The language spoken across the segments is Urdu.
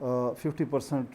50%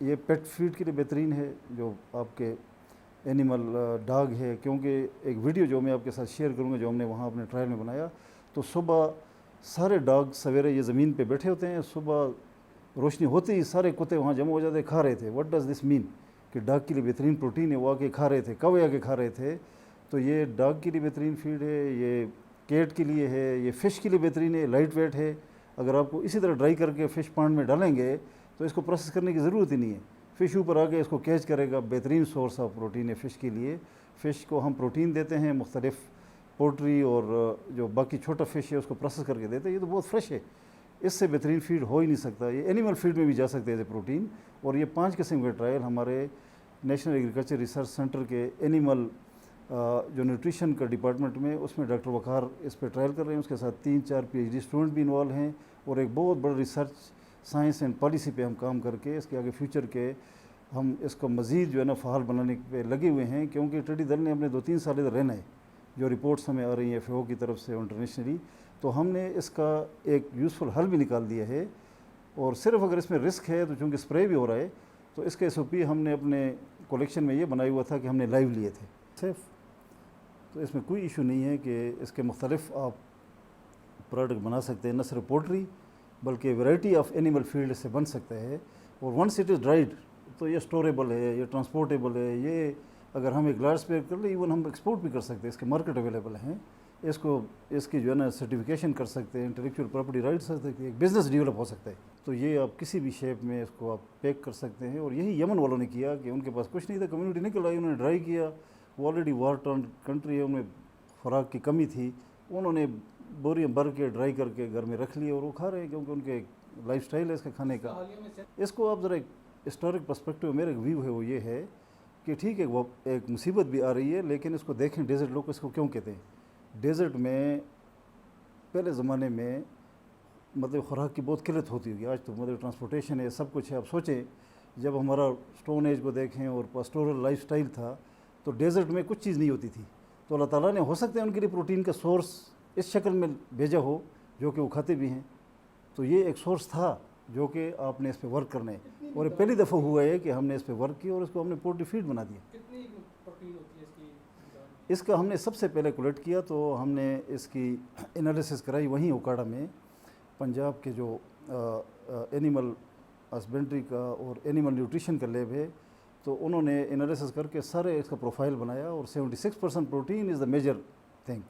یہ پیٹ فیڈ کے لیے بہترین ہے، جو آپ کے اینیمل ڈاگ ہے، کیونکہ ایک ویڈیو جو میں آپ کے ساتھ شیئر کروں گا جو ہم نے وہاں اپنے ٹرائل میں بنایا، تو صبح سارے ڈاگ سویرے یہ زمین پہ بیٹھے ہوتے ہیں، صبح روشنی ہوتے ہی سارے کتے وہاں جمع ہو جاتے کھا رہے تھے. واٹ ڈز دس مین کہ ڈاگ کے لیے بہترین پروٹین ہے، وہ آ کے کھا رہے تھے، کوے آ کے کھا رہے تھے. تو یہ ڈاگ کے لیے بہترین فیڈ ہے، یہ کیٹ کے لیے ہے، یہ فش کے لیے بہترین ہے، لائٹ ویٹ ہے. اگر آپ کو اسی طرح ڈرائی کر کے فش پانڈ میں ڈالیں گے تو اس کو پروسیس کرنے کی ضرورت ہی نہیں ہے. فش اوپر آ کے اس کو کیچ کرے گا. بہترین سورس آف پروٹین ہے فش کے لیے. فش کو ہم پروٹین دیتے ہیں مختلف، پولٹری اور جو باقی چھوٹا فش ہے اس کو پروسیس کر کے دیتے ہیں. یہ تو بہت فریش ہے، اس سے بہترین فیڈ ہو ہی نہیں سکتا. یہ اینیمل فیڈ میں بھی جا سکتے ہیں پروٹین. اور یہ 5 قسم کے ٹرائل ہمارے نیشنل ایگریکلچر ریسرچ سینٹر کے اینیمل جو نیوٹریشن کا ڈپارٹمنٹ میں، اس میں ڈاکٹر وقار اس پہ ٹرائل کر رہے ہیں. اس کے ساتھ 3-4 PhD اسٹوڈنٹ بھی انوالو ہیں، اور ایک بہت بڑا ریسرچ سائنس اینڈ پالیسی پہ ہم کام کر کے اس کے آگے فیوچر کے ہم اس کو مزید جو ہے نا فعال بنانے پہ لگے ہوئے ہیں. کیونکہ ٹڈی دل نے اپنے 2-3 سال ادھر رہنا ہے، جو رپورٹس ہمیں آ رہی ہیں FAO کی طرف سے انٹرنیشنلی. تو ہم نے اس کا ایک یوزفل حل بھی نکال دیا ہے. اور صرف اگر اس میں رسک ہے تو چونکہ اسپرے بھی ہو رہا ہے، تو اس کے SOP ہم نے اپنے کلیکشن میں یہ بنایا ہوا تھا کہ ہم نے لائیو لیے تھے سیف. تو اس میں کوئی ایشو نہیں ہے کہ اس کے مختلف آپ پروڈکٹ بنا سکتے ہیں، نہ صرف پولٹری بلکہ ویرائٹی آف اینیمل فیلڈ سے بن سکتا ہے. اور ونس اٹ از ڈرائیڈ تو یہ اسٹوریبل ہے، یہ ٹرانسپورٹیبل ہے. یہ اگر ہم ایک لارج اسپیئر کر لیں، ایون ہم ایکسپورٹ بھی کر سکتے ہیں. اس کے مارکیٹ اویلیبل ہیں. اس کی جو ہے نا سرٹیفکیشن کر سکتے ہیں، انٹلیکچوئل پراپرٹی رائٹس کر سکتے ہیں، ایک بزنس ڈیولپ ہو سکتا ہے. تو یہ آپ کسی بھی شیپ میں اس کو آپ پیک کر سکتے ہیں. اور یہی یمن والوں نے کیا کہ ان کے پاس کچھ نہیں تھا، کمیونٹی نکل آئی، انہوں نے ڈرائی کیا. وہ آلریڈی وار ٹرن کنٹری ہے، ان میں خوراک کی کمی تھی. انہوں نے بوریاں بھر کے ڈرائی کر کے گھر میں رکھ لیے اور وہ کھا رہے ہیں، کیونکہ ان کے لائف سٹائل ہے اس کا کھانے کا. اس کو آپ ذرا ایک ہسٹورک پرسپیکٹیو، میرا ایک ویو ہے وہ یہ ہے کہ ٹھیک ہے وہ ایک مصیبت بھی آ رہی ہے، لیکن اس کو دیکھیں ڈیزرٹ لوگ اس کو کیوں کہتے ہیں. ڈیزرٹ میں پہلے زمانے میں مطلب خوراک کی بہت قلت ہوتی ہوگی. آج تو مطلب ٹرانسپورٹیشن ہے، سب کچھ ہے. آپ سوچیں جب ہمارا اسٹون ایج کو دیکھیں اور پاسٹورل لائف سٹائل تھا تو ڈیزرٹ میں کچھ چیز نہیں ہوتی تھی. تو اللہ تعالیٰ نے ہو سکتا ہے ان کے لیے پروٹین کا سورس اس شکل میں بھیجا ہو جو کہ وہ کھاتے بھی ہیں. تو یہ ایک سورس تھا جو کہ آپ نے اس پہ ورک کرنا ہے. اور یہ پہلی دفعہ ہوا ہے کہ ہم نے اس پہ ورک کیا اور اس کو ہم نے پولٹری فیڈ بنا دیا. کتنی پروٹین ہوتی ہے اس کا ہم نے سب سے پہلے کولیکٹ کیا تو ہم نے اس کی انالیسس کرائی وہیں اوکاڑا میں. پنجاب کے جو اینیمل ہسبینڈری کا اور اینیمل نیوٹریشن کا لیب ہے، تو انہوں نے انالیسس کر کے سارے اس کا پروفائل بنایا. اور 76% protein is the major thing.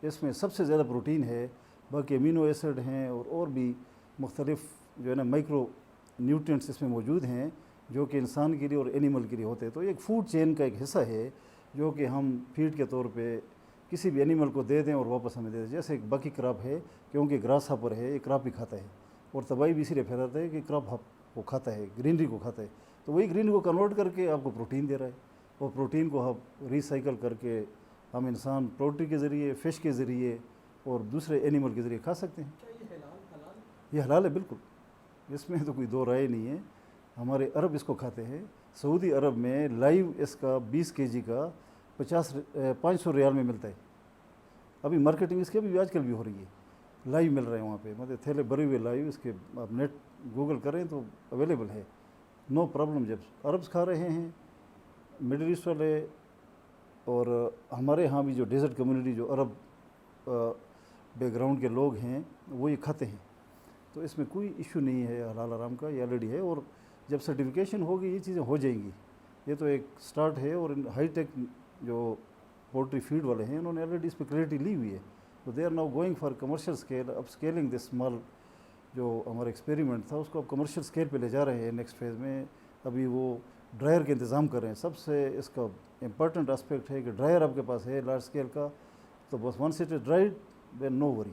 اس میں سب سے زیادہ پروٹین ہے. باقی امینو ایسڈ ہیں اور بھی مختلف جو ہے نا مائکرو نیوٹرینٹس اس میں موجود ہیں جو کہ انسان کے لیے اور اینیمل کے لیے ہوتے ہیں. تو ایک فوڈ چین کا ایک حصہ ہے جو کہ ہم فیڈ کے طور پہ کسی بھی اینیمل کو دے دیں اور واپس ہمیں دے دیں. جیسے ایک باقی کراپ ہے، کیونکہ گراس ہاپر ہے، ایک کراپ بھی کھاتا ہے اور تباہی بھی اسی لیے پھیلاتا ہے کہ کراپ کو کھاتا ہے، گرینری کو کھاتا ہے. تو وہی گرینری کو کنورٹ کر کے آپ کو پروٹین دے رہا ہے. اور پروٹین کو ہم ریسائیکل کر کے ہم انسان پولٹری کے ذریعے، فش کے ذریعے اور دوسرے اینیمل کے ذریعے کھا سکتے ہیں. کیا یہ یہ حلال ہے بالکل، اس میں تو کوئی دو رائے نہیں ہے. ہمارے عرب اس کو کھاتے ہیں. سعودی عرب میں لائیو اس کا 20 kg کا 500 ریال میں ملتا ہے. ابھی مارکیٹنگ اس کی ابھی آج کل بھی ہو رہی ہے. لائیو مل رہے ہیں وہاں پہ، مطلب تھیلے بھرے ہوئے لائیو. اس کے آپ نیٹ گوگل کریں تو اویلیبل ہے، نو پرابلم. جب عربس کھا رہے ہیں، مڈل ایسٹ والے، اور ہمارے ہاں بھی جو ڈیزرٹ کمیونٹی جو عرب بیک گراؤنڈ کے لوگ ہیں وہ یہ کھاتے ہیں. تو اس میں کوئی ایشو نہیں ہے حلال حرام کا، یہ آلریڈی ہے. اور جب سرٹیفکیشن ہوگی یہ چیزیں ہو جائیں گی. یہ تو ایک سٹارٹ ہے. اور ہائی ٹیک جو پولٹری فیڈ والے ہیں انہوں نے آلریڈی اس پہ کلیئرٹی لی ہوئی ہے. تو they are now going for commercial scale, اب اسکیلنگ دس اسمال جو ہمارا ایکسپیریمنٹ تھا اس کو اب کمرشل اسکیل پہ لے جا رہے ہیں نیکسٹ فیز میں. ابھی وہ ڈرائر کا انتظام کر رہے ہیں. سب سے اس کا امپورٹنٹ اسپیکٹ ہے کہ ڈرائر آپ کے پاس ہے لارج اسکیل کا. تو بس ونس اٹ از ڈرائیڈ دین نو وری.